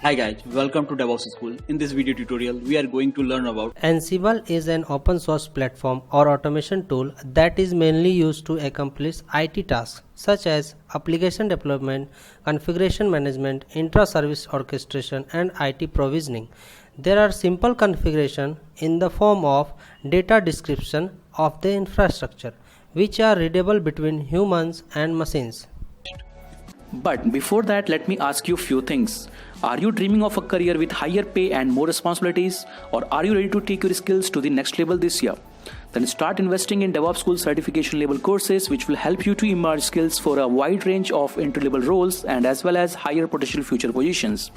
Hi guys, welcome to DevOpsSchool. In this video tutorial, we are going to learn about Ansible is an open source platform or automation tool that is mainly used to accomplish IT tasks such as application development, configuration management, intra-service orchestration, and IT provisioning. There are simple configuration in the form of data description of the infrastructure, which are readable between humans and machines. But before that, let me ask you a few things. Are you dreaming of a career with higher pay and more responsibilities? Or are you ready to take your skills to the next level this year? Then start investing in DevOpsSchool certification level courses, which will help you to emerge skills for a wide range of entry-level roles and as well as higher potential future positions.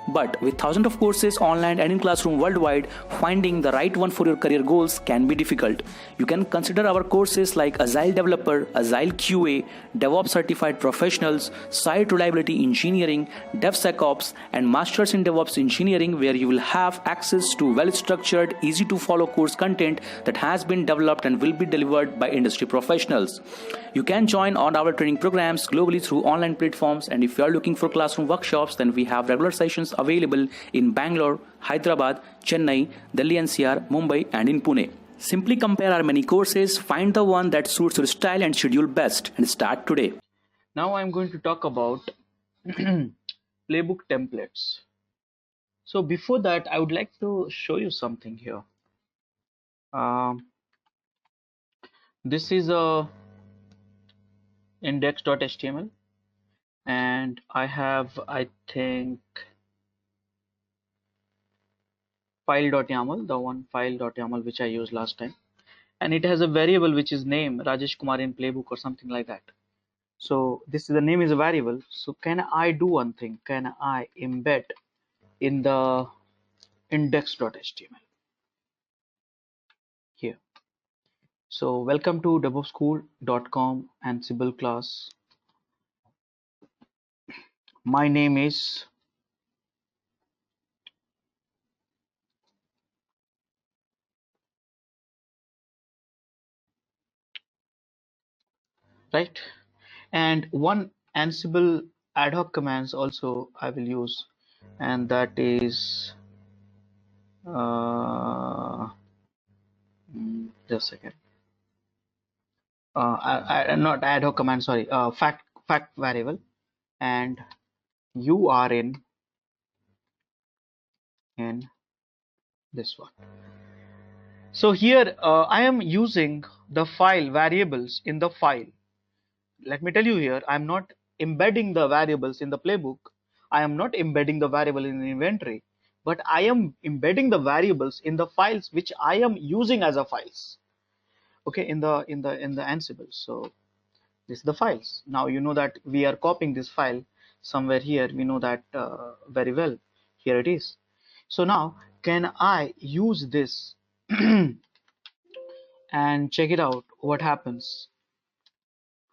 But with thousands of courses online and in classroom worldwide, finding the right one for your career goals can be difficult. You can consider our courses like Agile Developer, Agile QA, DevOps Certified Professionals, Site Reliability Engineering, DevSecOps, and Masters in DevOps Engineering, where you will have access to well-structured, easy-to-follow course content that has been developed and will be delivered by industry professionals. You can join on our training programs globally through online platforms, and if you are looking for classroom workshops, then we have regular sessions available in Bangalore, Hyderabad, Chennai, Delhi NCR, Mumbai, and in Pune. Simply compare our many courses, find the one that suits your style and schedule best, and start today. Now I'm going to talk about Playbook Templates. So before that, I would like to show you something here. This is a index.html, and I have, I think, file.yaml, the one file.yaml which I used last time, and it has a variable which is name Rajesh Kumar in Playbook or something like that. So this is the name is a variable. So can I do one thing? Can I embed in the index.html here? So welcome to DevOpsSchool.com Ansible class. My name is right, and one Ansible ad hoc commands also I will use, and that is just a second. Not ad hoc command, sorry, fact variable, and you are in this one. So here I am using the file variables in the file. Let me tell you here, I am not embedding the variables in the playbook. I am not embedding the variable in the inventory, but I am embedding the variables in the files which I am using as a files. Okay, in the Ansible. So this is the files. Now you know that we are copying this file somewhere here. We know that very well. Here it is. So now can I use this and check it out what happens?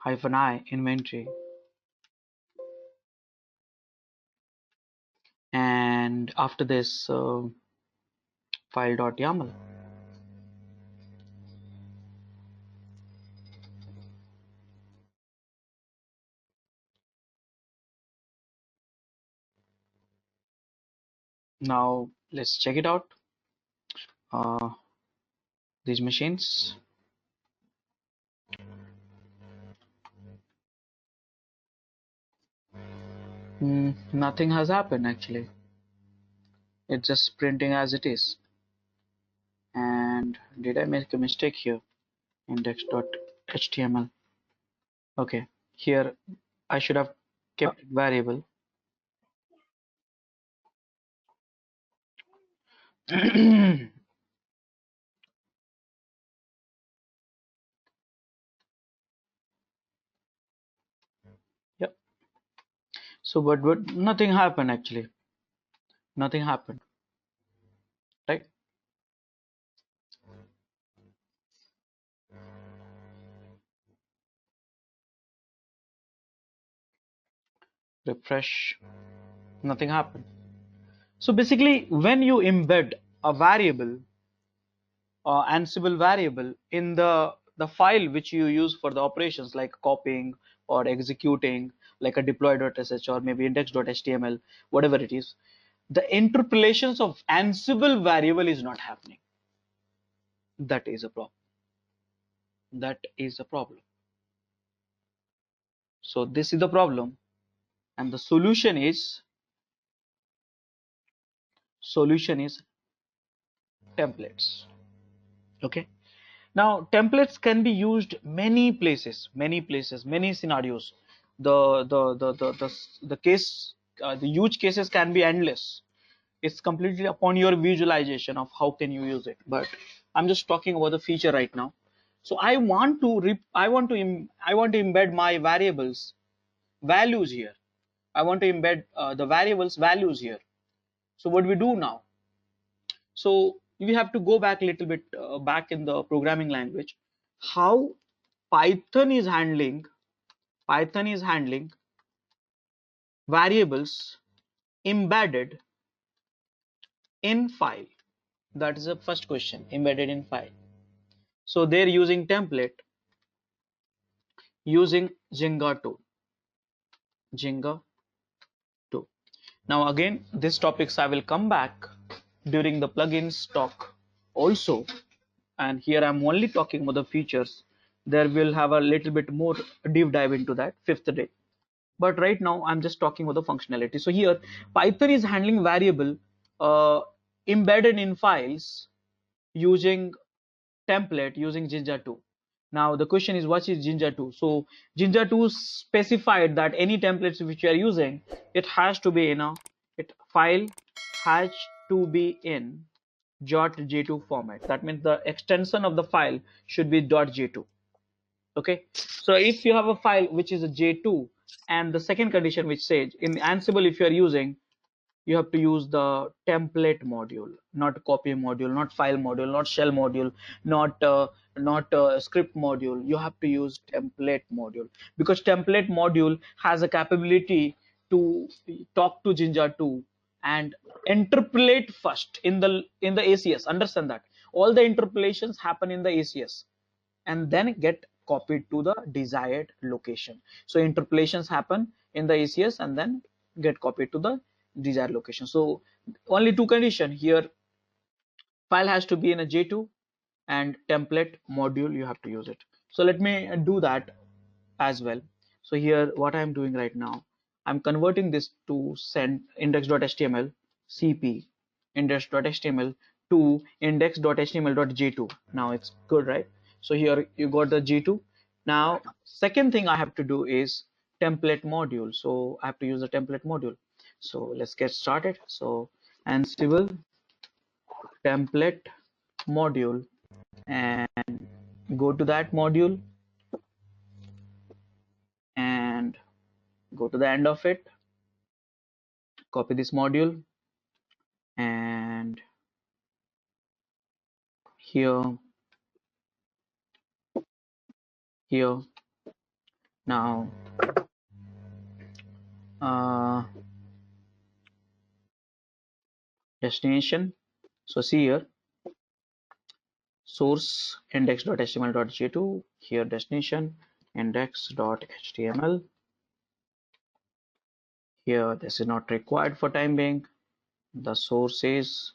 -I inventory, and after this file.yaml. Now let's check it out. These machines. Nothing has happened actually. It's just printing as it is. And did I make a mistake here? Index.html. Okay, here I should have kept variable. Yep. So but nothing happened actually. Nothing happened. Right? Refresh. Nothing happened. So basically, when you embed a variable, Ansible variable in the the file which you use for the operations like copying or executing, like a deploy.sh or maybe index.html, whatever it is, the interpolations of Ansible variable is not happening. That is a problem. That is a problem. So this is the problem, and the solution is templates. Okay. Now templates can be used many places, many scenarios. The use cases can be endless. It's completely upon your visualization of how can you use it. But I'm just talking about the feature right now. So I want to embed my variables values here. I want to embed the variables values here. So what we do now? So we have to go back a little bit back in the programming language. How Python is handling variables embedded in file. That is the first question. Embedded in file. So they're using template using Jinga 2. Now again, these topics I will come back during the plugins talk also, and here I'm only talking about the features. There will have a little bit more deep dive into that 5th day, but right now I'm just talking about the functionality. So here Python is handling variable embedded in files using template using Jinja 2. Now the question is, what is Jinja 2? So Jinja 2 specified that any templates which you are using, it has to be in a file has to be in .j2 format. That means the extension of the file should be .j2. Okay, so if you have a file which is a j2, and the second condition which says in Ansible, if you are using, you have to use the template module, not copy module, not file module, not shell module, not script module. You have to use template module, because template module has a capability to talk to Jinja 2 and interpolate first in the ACS. Understand that all the interpolations happen in the ACS and then get copied to the desired location. So interpolations happen in the ACS and then get copied to the desired location. So only two conditions here: file has to be in a J2 and template module you have to use it. So let me do that as well. So here what I'm doing right now, I'm converting this to send index.html cp index.html to index.html.j2. Now it's good, right? So here you got the J2. Now second thing I have to do is template module. So I have to use the template module. So let's get started. So Ansible template module, and go to that module and go to the end of it, copy this module, and here now destination. So see here, source index.html.j2, here destination index.html. Here this is not required for time being. The source is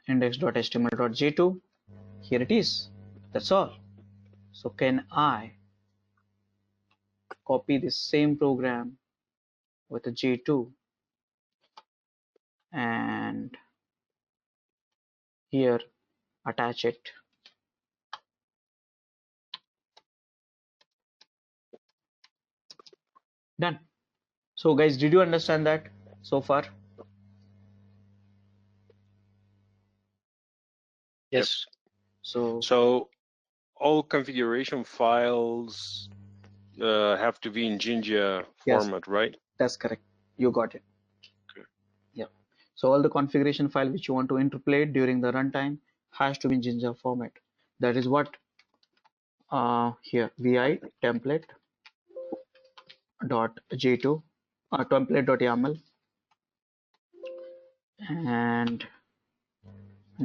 index.html.j2. Here it is. That's all. So can I copy this same program with a J2 and here attach it? Done. So guys, did you understand that so far? Yes. So all configuration files have to be in Jinja format, right? That's correct. You got it. Okay. Yeah. So all the configuration file which you want to interpolate during the runtime has to be in Jinja format. That is what here vi template dot j2 template dot yaml and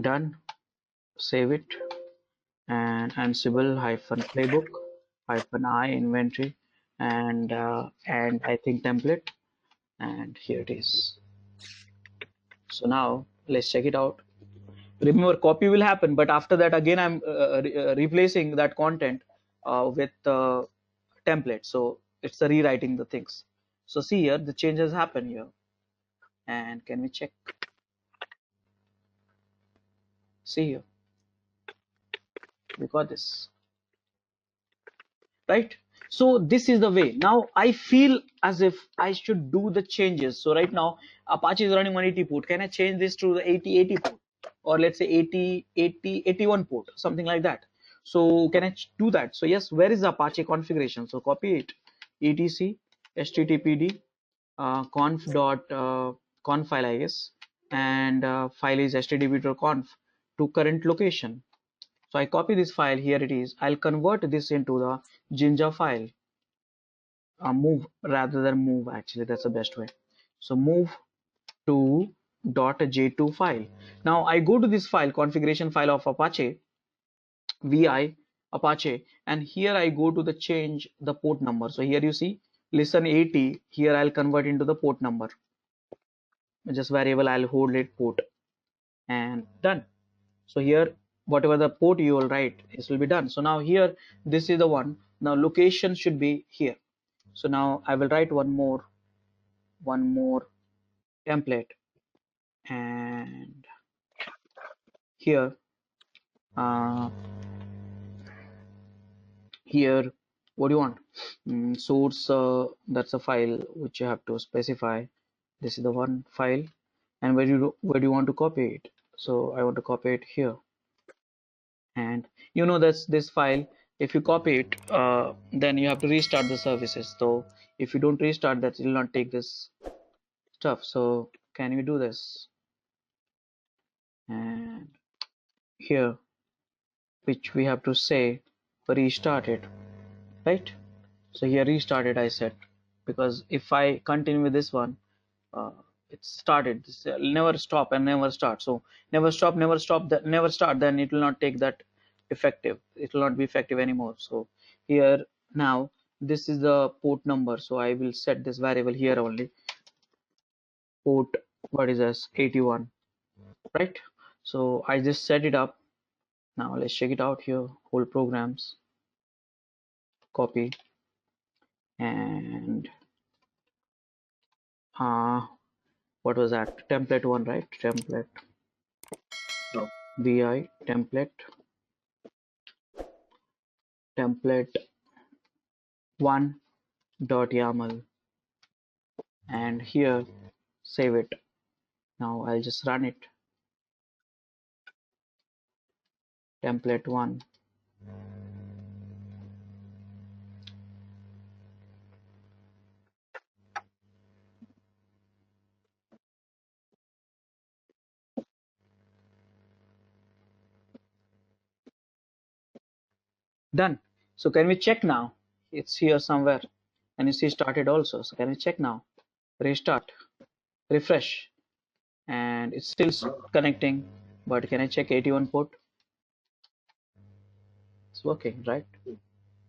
done. Save it, and Ansible -playbook -I inventory, and I think template, and here it is. So now let's check it out. Remember, copy will happen, but after that again I'm replacing that content with template. So it's the rewriting the things. So see here, the changes happen here, and can we check? See here, we got this, right? So this is the way. Now I feel as if I should do the changes. So right now Apache is running 180 port. Can I change this to the 8080 port, or let's say 8081 port, something like that? So can I do that? So yes, where is the Apache configuration? So copy it, etc httpd conf file, I guess, and file is http.conf to current location. So I copy this file, here it is. I'll convert this into the Jinja file. Move rather than move, actually that's the best way. So move to .j2 file. Now I go to this file, configuration file of Apache, vi Apache, and here I go to the change the port number. So here you see listen 80, here I'll convert into the port number, just variable, I'll hold it port, and done. So here whatever the port you will write, this will be done. So now here this is the one. Now location should be here. So now I will write one more template, and here here what do you want? Source, that's a file which you have to specify. This is the one file, and where do you want to copy it? So I want to copy it here, and you know that's this file, if you copy it then you have to restart the services. So if you don't restart that, it will not take this stuff. So can we do this? And here which we have to say restart it, right? So here restarted I said, because if I continue with this one, it started this never stop and never start. So never stop, never stop, that never start, then it will not take that effective, it will not be effective anymore. So here now this is the port number, so I will set this variable here only, port, what is this, 81, right? So I just set it up. Now let's check it out here, whole programs, copy, and what was that, template one, right? Template, so vi template one dot YAML, and here save it. Now I'll just run it, template one, done. So can we check now? It's here somewhere, and you see started also. So can we check now? Restart, refresh, and it's still connecting, but can I check 81 port? It's working, right?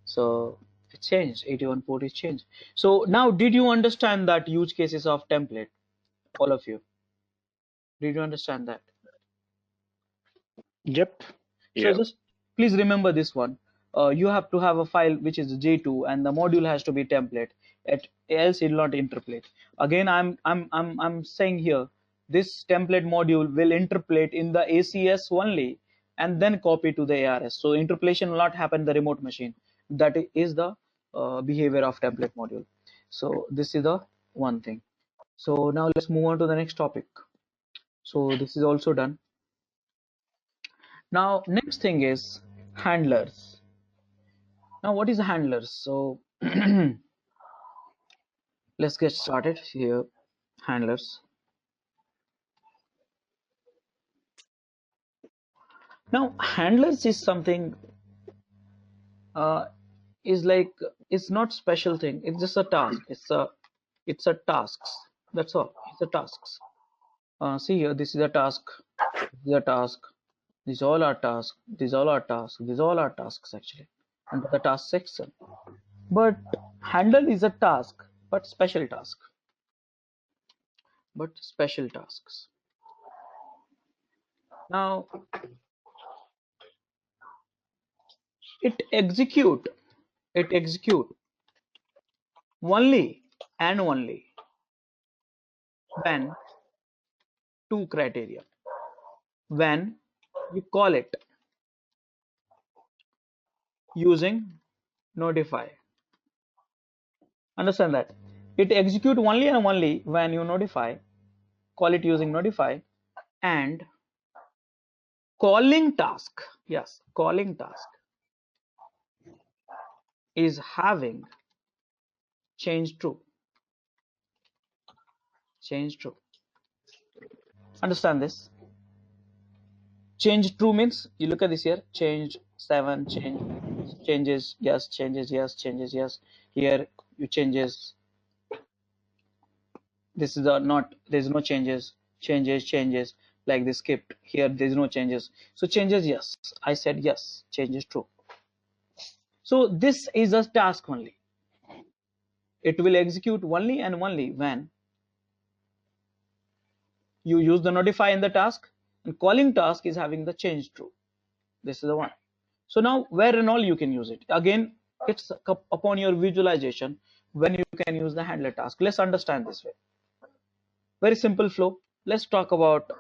So it changed, 81 port is changed. So now did you understand that use cases of template? All of you, did you understand that? Yep. So Yeah. just please remember this one. You have to have a file which is J2, and the module has to be template. Else it will not interpolate. Again, I'm saying here, this template module will interpolate in the ACS only, and then copy to the ARS. So interpolation will not happen in the remote machine. That is the behavior of template module. So this is the one thing. So now let's move on to the next topic. So this is also done. Now next thing is handlers. Now what is handlers? So let's get started here. Handlers. Now handlers is something is like, it's not special thing, it's just a task. It's a tasks, that's all. It's a tasks. See here, this is a task, this is a task, these all are tasks, these all are tasks, these all are tasks actually under the task section. But handle is a task, but special task, but special tasks. Now it execute only and only when two criteria. When you call it using notify. Understand that it execute only and only when you notify, call it using notify, and calling task, yes, calling task is having change true. Change true. Understand this? Change true means you look at this here, change 7, changes yes, changes yes, changes yes. Here you changes. This is not, there's no changes, changes like this skipped. Here there's no changes. So changes yes. I said yes, changes true. So this is a task only. It will execute only and only when you use the notify in the task, and calling task is having the change true. This is the one. So now where and all you can use it. Again, it's upon your visualization when you can use the handler task. Let's understand this way. Very simple flow. Let's talk about,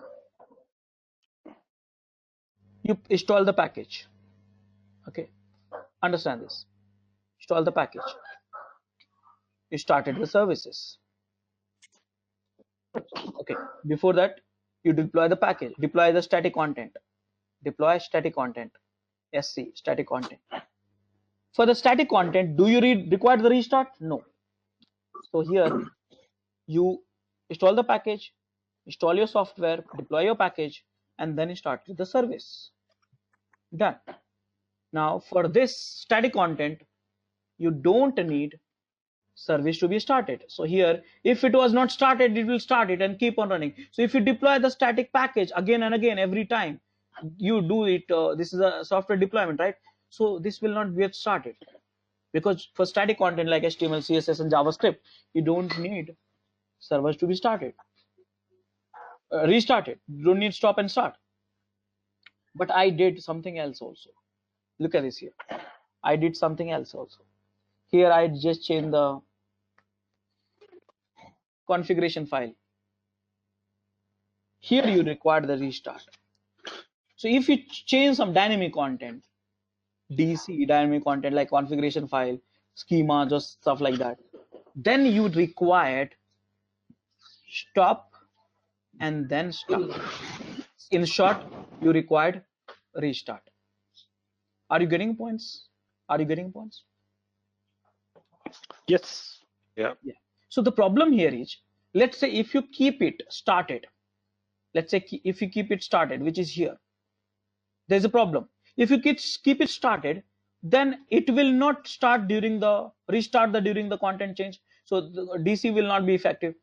you install the package. Okay, understand this. Install the package. You started the services. Okay, before that you deploy the package, deploy the static content, deploy static content, SC, static content. For the static content, do you require the restart? No. So here you install the package, install your software, deploy your package, and then you start with the service. Done. Now for this static content, you don't need service to be started. So here, if it was not started, it will start it and keep on running. So if you deploy the static package again and again every time you do it, this is a software deployment, right? So this will not get started, because for static content like HTML, CSS, and JavaScript, you don't need servers to be started, restarted. You don't need stop and start. But I did something else also. Look at this here. I did something else also. Here I just changed the configuration file. Here you require the restart. So if you change some dynamic content, DC dynamic content like configuration file, schemas or stuff like that, then you required stop and then start. In short, you required restart. Are you getting points? Are you getting points? Yes. Yeah. Yeah. So the problem here is, let's say if you keep it started, let's say if you keep it started, which is here, there's a problem. If you keep it started, then it will not start during the restart during the content change. So the DC will not be effective.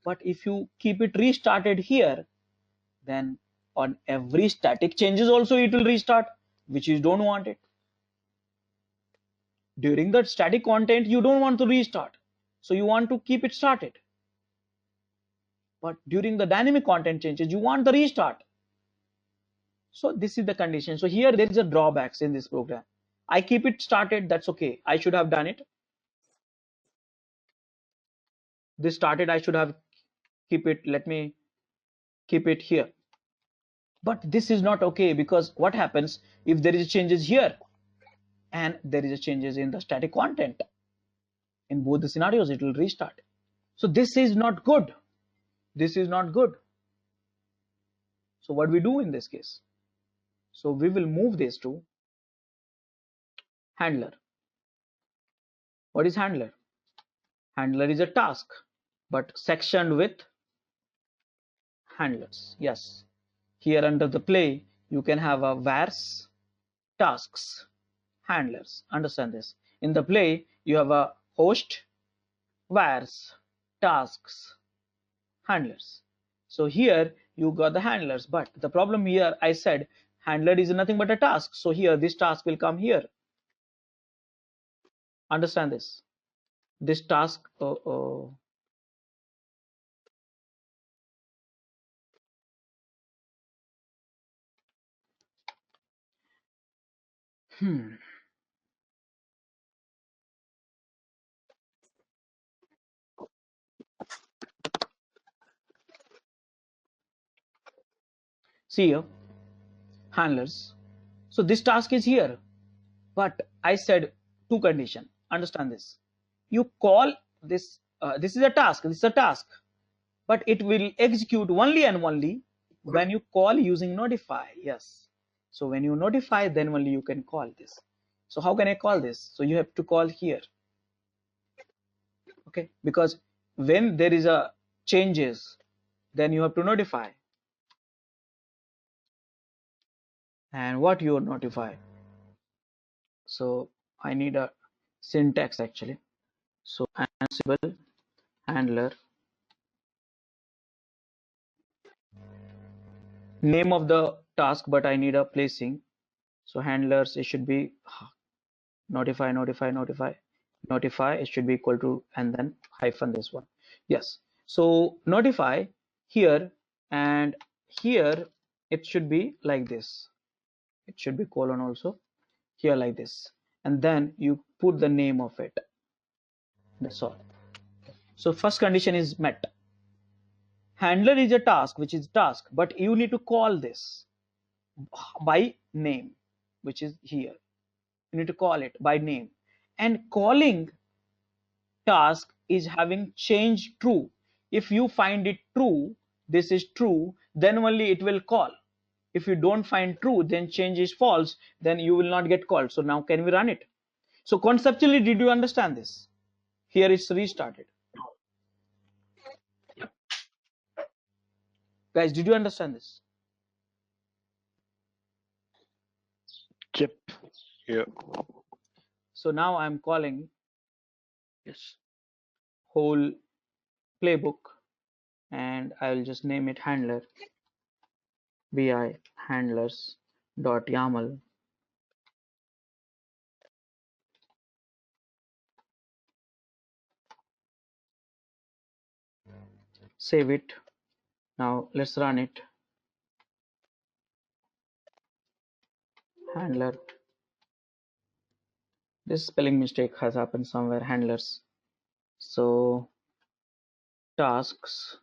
But if you keep it restarted here, then on every static changes also it will restart, which you don't want it. During the static content, you don't want to restart, so you want to keep it started. But during the dynamic content changes, you want the restart. So this is the condition. So here there is a drawbacks in this program. I keep it started, that's okay. I should have done it. This started, I should have keep it. Let me keep it here. But this is not okay, because what happens if there is changes here and there is a changes in the static content? In both the scenarios, it will restart. So this is not good. This is not good. So what we do in this case? So we will move this to handler. What is handler? Handler is a task, but sectioned with handlers. Yes. Here under the play, you can have a vars, tasks, handlers. Understand this. In the play, you have a host, vars, tasks, handlers. So here you got the handlers, but the problem here, I said handler is nothing but a task. So here this task will come here. Understand this? This task. See here, handlers. So this task is here, but I said two condition. Understand this? You call this. This is a task. This is a task, but it will execute only and only when you call using notify. Yes. So when you notify, then only you can call this. So how can I call this? So you have to call here. Okay, because when there is a changes, then you have to notify. And what you notify? So I need a syntax actually. So Ansible handler, name of the task, but I need a placing. So handlers, it should be notify, notify, notify, notify. It should be equal to, and then hyphen this one. Yes. So notify here, and here it should be like this. It should be colon also here like this, and then you put the name of it. That's all. So first condition is met. Handler is a task, which is task, but you need to call this by name, which is here. You need to call it by name, and calling task is having change true. If you find it true, this is true, then only it will call. If you don't find true, then change is false, then you will not get called. So now can we run it? So conceptually, did you understand this? Here it's restarted. Guys, did you understand this? Yep. Yeah. So now I'm calling Yes. whole playbook, and I'll just name it handler bi handlers dot YAML. Save it. Now let's run it. Handler. This spelling mistake has happened somewhere. Handlers. So tasks.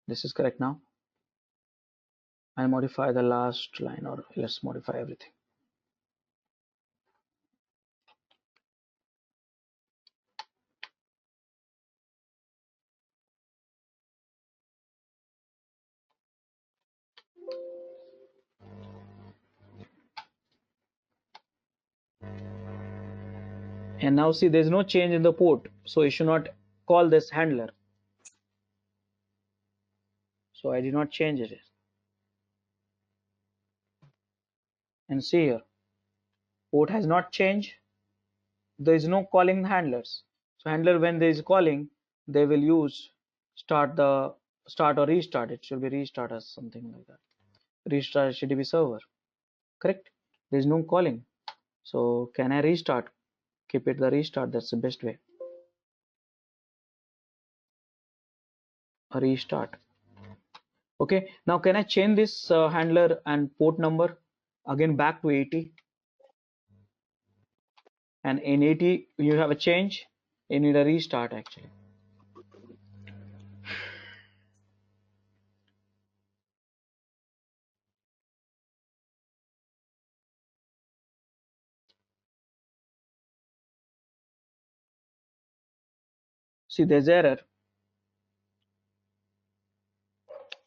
This is correct now. I modify the last line, or let's modify everything. And now see, there's no change in the port, so you should not call this handler. So I did not change it. And see here, port has not changed. There is no calling handlers. So handler, when there is calling, they will use start or restart. It should be restart or something like that. Restart HTTP server. Correct? There is no calling. So can I restart? Keep it the restart. That's the best way. A restart. Okay. Now can I change this handler and port number again back to 80? And in 80 you have a change. You need a restart actually. See, there's error.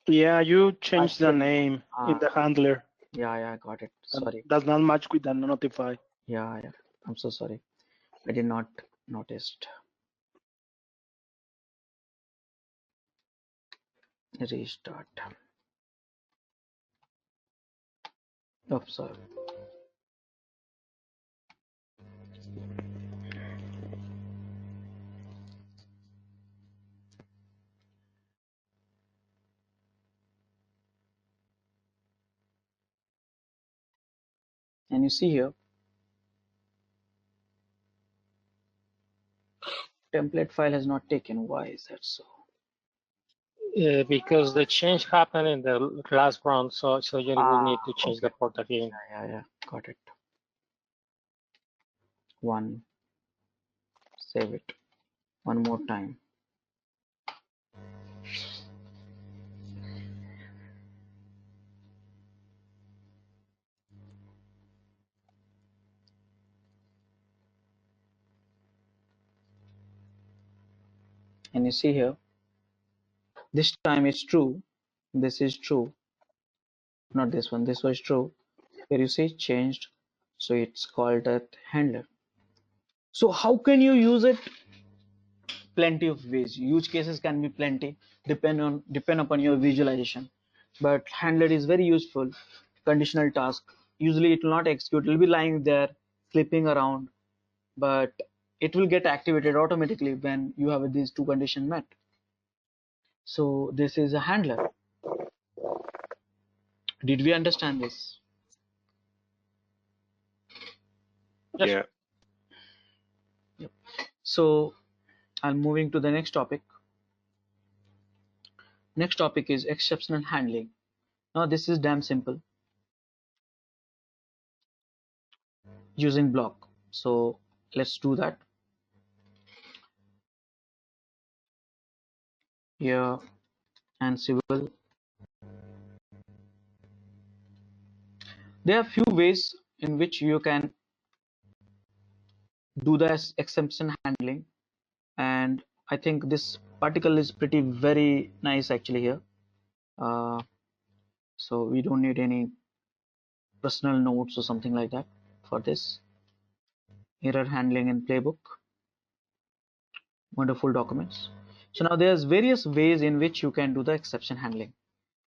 Yeah, you changed the name in the handler. Yeah, I got it. Sorry. Does not match with the notify. Yeah. I'm so sorry. I did not notice. Restart. Oh, sorry. And you see here, template file has not taken. Why is that so? Because the change happened in the last round, so you will need to change the port again. Yeah, got it. One, save it. One more time. And you see here, this time it's true. This is true. Not this one. This was true. Here you see changed. So it's called a handler. So how can you use it? Plenty of ways. Use cases can be plenty, depend upon your visualization. But handler is very useful. Conditional task. Usually it will not execute. It will be lying there, sleeping around, but it will get activated automatically when you have these two conditions met. So this is a handler. Did we understand this? Yes. Yeah. Yep. So I'm moving to the next topic. Next topic is exceptional handling. Now this is damn simple using block. So let's do that. Here, Ansible. There are few ways in which you can do the exception handling, and I think this article is very nice actually here. So we don't need any personal notes or something like that for this. Error handling in Playbook. Wonderful documents. So now there's various ways in which you can do the exception handling.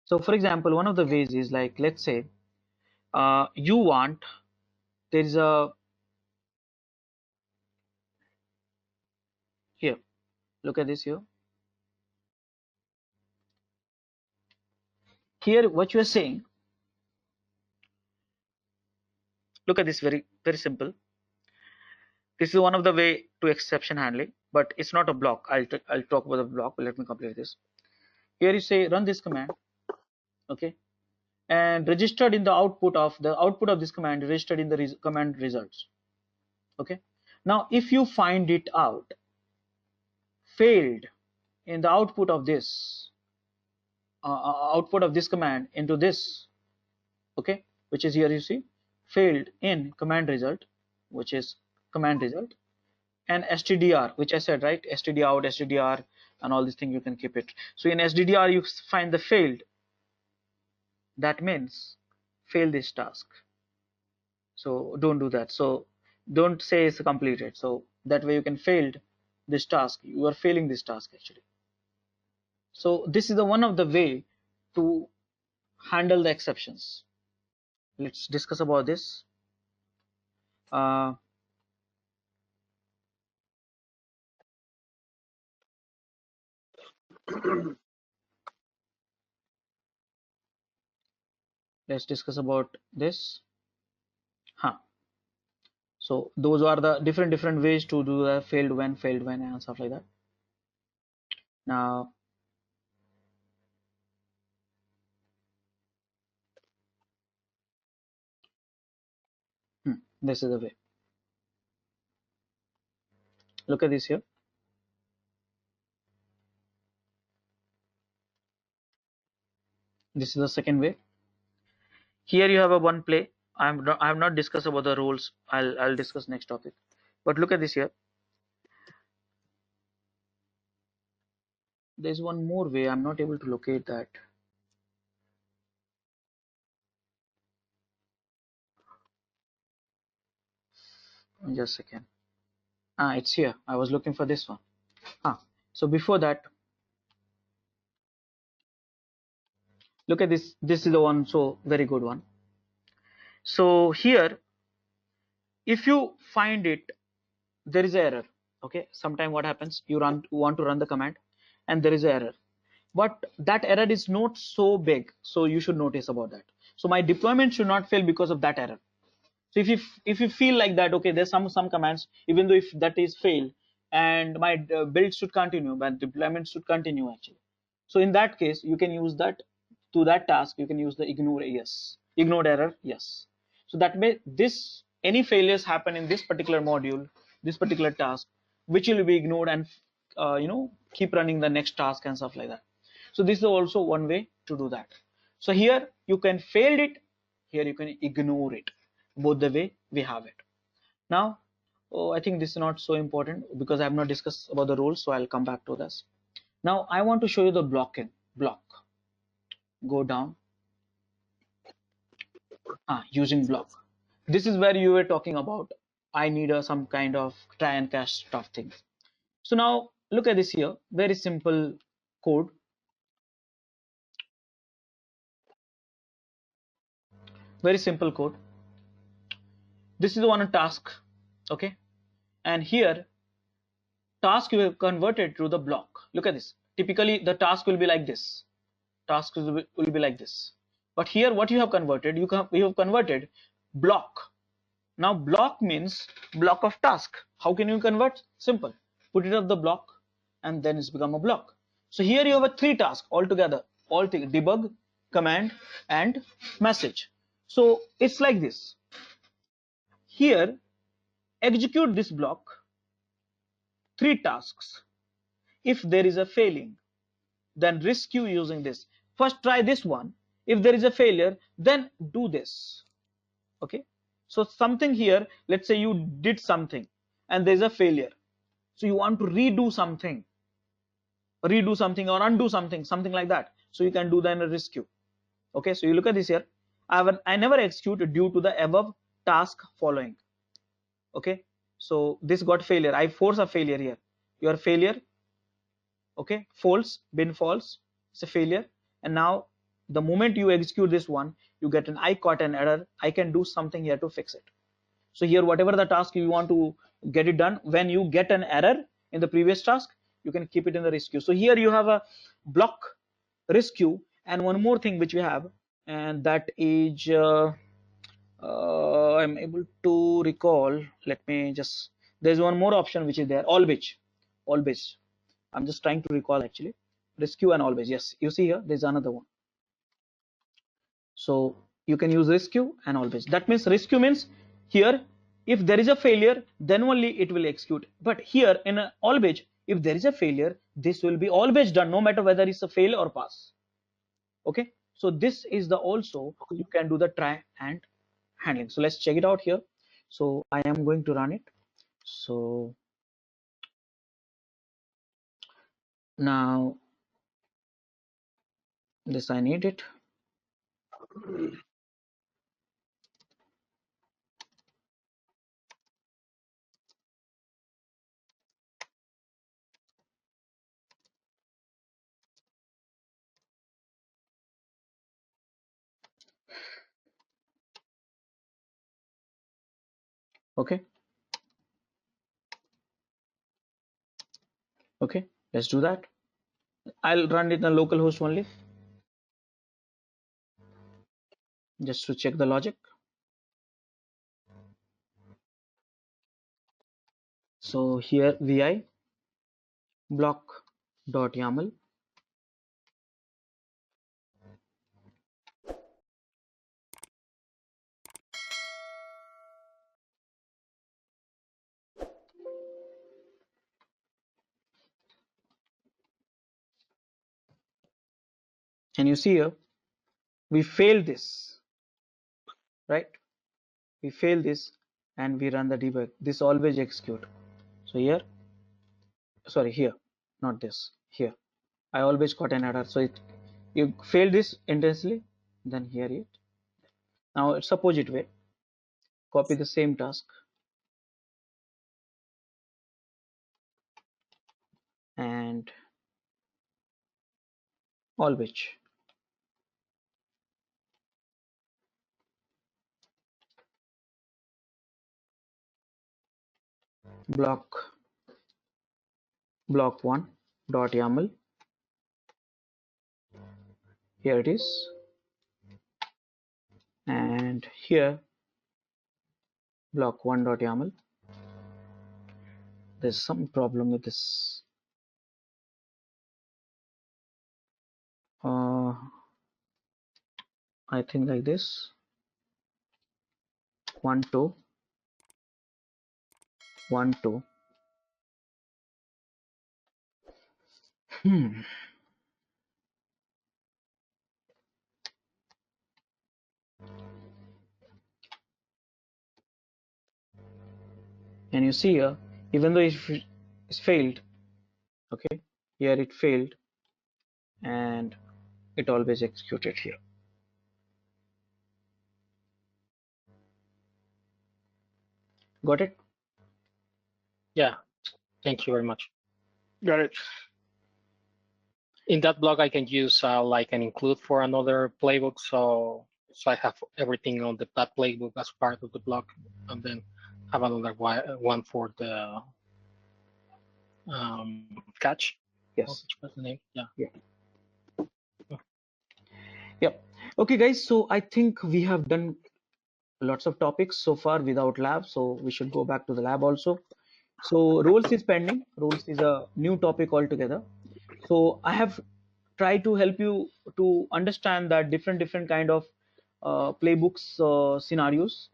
So for example, one of the ways is like, let's say you want, there is a, here, look at this here. Here what you are saying, look at this, very simple. This is one of the way to exception handling, but it's not a block. I'll talk about the block, but let me complete this. Here you say run this command, okay, and registered in the output of this command registered in the command results. Okay, now if you find it out failed in the output of this command into this, okay, which is here, you see failed in command result, which is command result, and stdr, which I said, right, std out, stdr, and all these things, you can keep it. So in stdr you find the failed, that means fail this task. So don't do that. So don't say it's completed. So that way you can failed this task. You are failing this task actually. So this is the one of the way to handle the exceptions. Let's discuss about this. Let's discuss about this. So those are the different ways to do the failed when, and stuff like that. Now this is the way. Look at this here. This is the second way. Here you have a one play. I have not discussed about the roles. I'll discuss next topic. But look at this here. There's one more way. I'm not able to locate that. Just a second. It's here. I was looking for this one. So before that, look at this. This is the one. So very good one. So here, if you find it, there is an error. Okay. Sometime what happens? You want to run the command, and there is an error. But that error is not so big, so you should notice about that. So my deployment should not fail because of that error. So if you feel like that, okay, there's some commands, even though if that is fail, and my build should continue, but deployment should continue actually. So in that case, you can use that to that task. You can use the ignored error yes. So that may this any failures happen in this particular module, this particular task, which will be ignored and keep running the next task and stuff like that. So this is also one way to do that. So here you can fail it, here you can ignore it. Both the way we have it. Now, I think this is not so important because I have not discussed about the roles, so I'll come back to this. Now I want to show you the block. Go down. Using block. This is where you were talking about I need some kind of try and catch stuff thing. So now look at this here, very simple code. Very simple code. This is one task, okay, and here task you have converted to the block. Look at this. Typically the task will be like this. Task will be like this. But here what you have converted, you have converted block. Now block means block of task. How can you convert? Simple. Put it up the block and then it's become a block. So here you have a 3 tasks altogether. All three: debug, command, and message. So it's like this. Here execute this block, 3 tasks. If there is a failing, then rescue using this. First try this one. If there is a failure, then do this. Okay, so something here, let's say you did something and there's a failure, so you want to redo something or undo something like that. So you can do that in a rescue. Okay, so you look at this here. I never execute due to the above task following. Okay, so this got failure. I force a failure here. Your failure, okay, false, bin false, it's a failure. And now the moment you execute this one, you get an I caught an error. I can do something here to fix it. So here whatever the task you want to get it done, when you get an error in the previous task, you can keep it in the rescue. So here you have a block rescue, and one more thing which we have, and that is I'm able to recall. Let me just, there's one more option which is there, always. I'm just trying to recall actually. Rescue and always. Yes, you see here there's another one. So you can use rescue and always. That means rescue means here if there is a failure, then only it will execute. But here in always, if there is a failure, this will be always done no matter whether it's a fail or pass. Okay, so this is the also you can do the try and handling. So let's check it out here. So I am going to run it. So now this I need it. Okay, let's do that. I'll run it in a local host only just to check the logic. So here vi block.yaml, and you see here we failed this, right? We fail this and we run the debug. This always execute. So here, sorry, here, not this, here I always caught an error. So it you fail this intensely, then here it. Now it's opposite way. Copy the same task and always. block1.yaml, here it is, and here block 1.yaml. There's some problem with this. I think like this. 1 2 1 2. Can you see here? Even though it's failed, okay, here it failed, and it always executed here. Got it? Yeah, thank you very much. Got it. In that block, I can use like an include for another playbook, so I have everything on that playbook as part of the block, and then have another one for the catch. Yes. What's the name? Yeah. Yep. Okay, guys. So I think we have done lots of topics so far without lab, so we should go back to the lab also. So roles is pending. Roles is a new topic altogether. So I have tried to help you to understand that different kind of playbooks scenarios,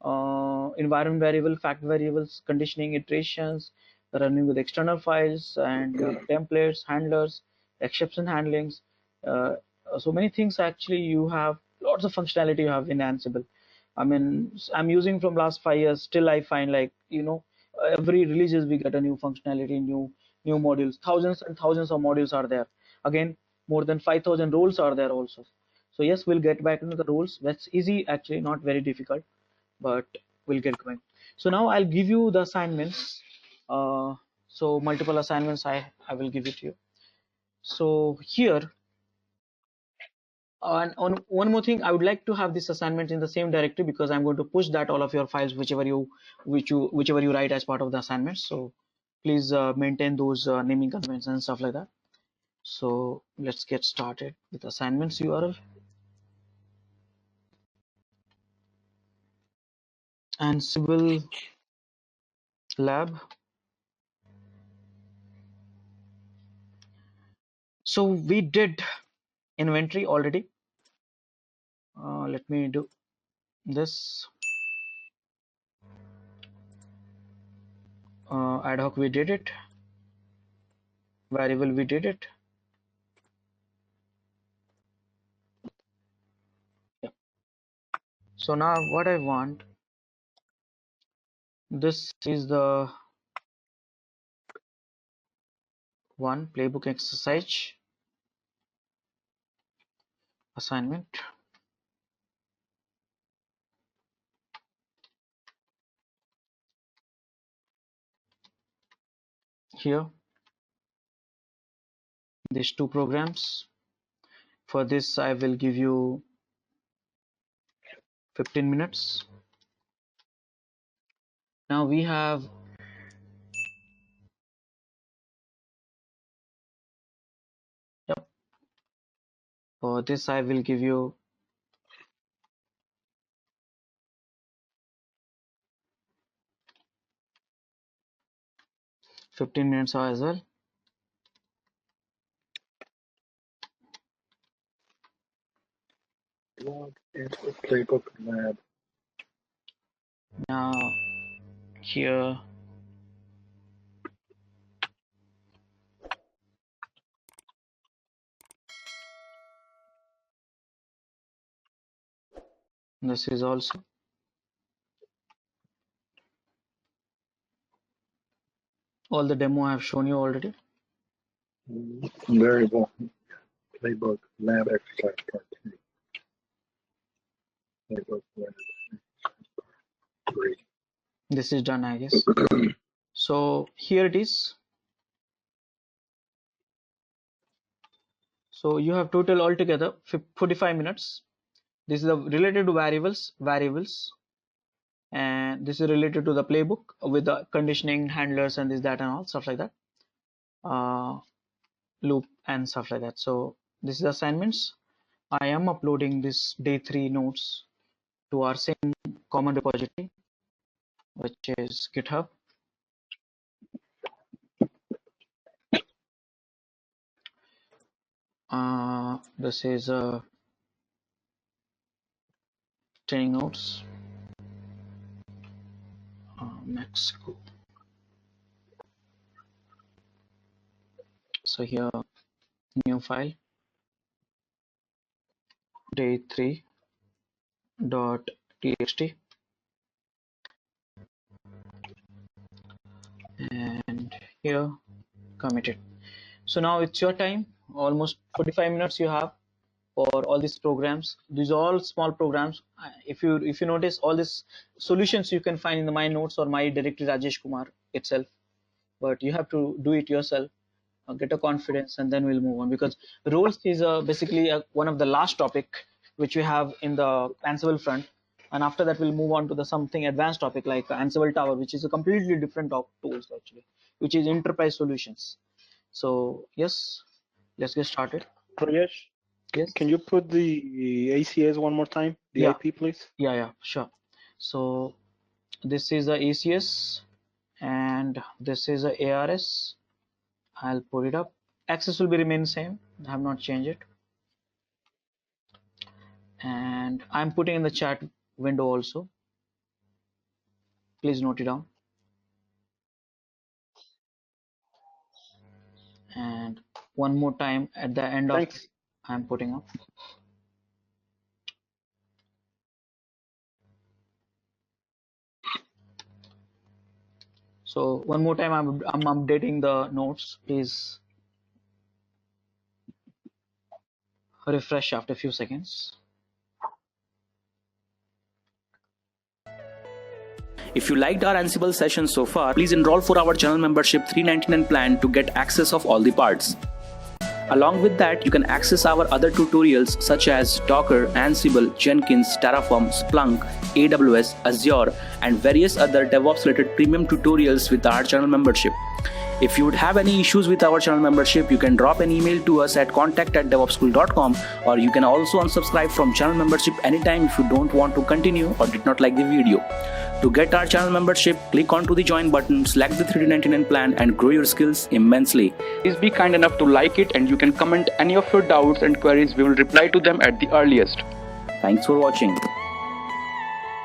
environment variable, fact variables, conditioning, iterations, running with external files and templates, handlers, exception handlings. So many things actually. You have lots of functionality you have in Ansible. I mean, I'm using from last 5 years. Still, I find like every releases we get a new functionality, new modules. Thousands and thousands of modules are there. Again, more than 5,000 roles are there also. So yes, we'll get back into the roles. That's easy, actually, not very difficult, but we'll get going. So now I'll give you the assignments. So multiple assignments I will give it to you. So here, and on one more thing, I would like to have this assignment in the same directory, because I'm going to push that all of your files whichever you write as part of the assignment. So please maintain those naming conventions and stuff like that. So let's get started with assignments URL. Ansible lab. So we did inventory already. Let me do this. Ad hoc we did it. Variable we did it. Yeah. So now what I want, this is the one playbook exercise assignment. Here, these two programs. For this, I will give you 15 minutes. Now we have for this I will give you 15 minutes as well. Log into Playbook Lab. Now here, this is also all the demo I have shown you already. Variable Playbook Lab exercise part 2. Playbook Lab 3. This is done, I guess. So here it is. So you have total altogether 45 minutes. This is related to variables, and this is related to the playbook with the conditioning, handlers, and this, that, and all stuff like that. Loop and stuff like that. So this is assignments. I am uploading this day 3 notes to our same common repository. which is GitHub. This is training notes. Mexico. So here, new file, day3.txt, and here committed. So now it's your time. Almost 45 minutes you have for all these programs. These are all small programs. If you notice, all these solutions you can find in the my notes or my directory Rajesh Kumar itself, but you have to do it yourself. Get a confidence, and then we'll move on, because roles is basically one of the last topic which we have in the Ansible front, and after that we'll move on to the something advanced topic like Ansible Tower, which is a completely different tools actually, which is enterprise solutions. So yes, let's get started. Rajesh, Yes. can you put the ACS one more time? The IP, please. Yeah, sure. So this is the ACS, and this is the ARS. I'll put it up. Access will be remain same. I have not changed it. And I'm putting in the chat window also. Please note it down. And one more time at the end of I'm putting up. So one more time I'm updating the notes. Please refresh after a few seconds. If you liked our Ansible session so far, please enroll for our channel membership $399 plan to get access of all the parts. Along with that, you can access our other tutorials such as Docker, Ansible, Jenkins, Terraform, Splunk, AWS, Azure, and various other DevOps related premium tutorials with our channel membership. If you would have any issues with our channel membership, you can drop an email to us at contact@DevOpsSchool.com, or you can also unsubscribe from channel membership anytime if you don't want to continue or did not like the video. To get our channel membership, click onto the join button, select the $399 plan, and grow your skills immensely. Please be kind enough to like it, and you can comment any of your doubts and queries. We will reply to them at the earliest. Thanks for watching.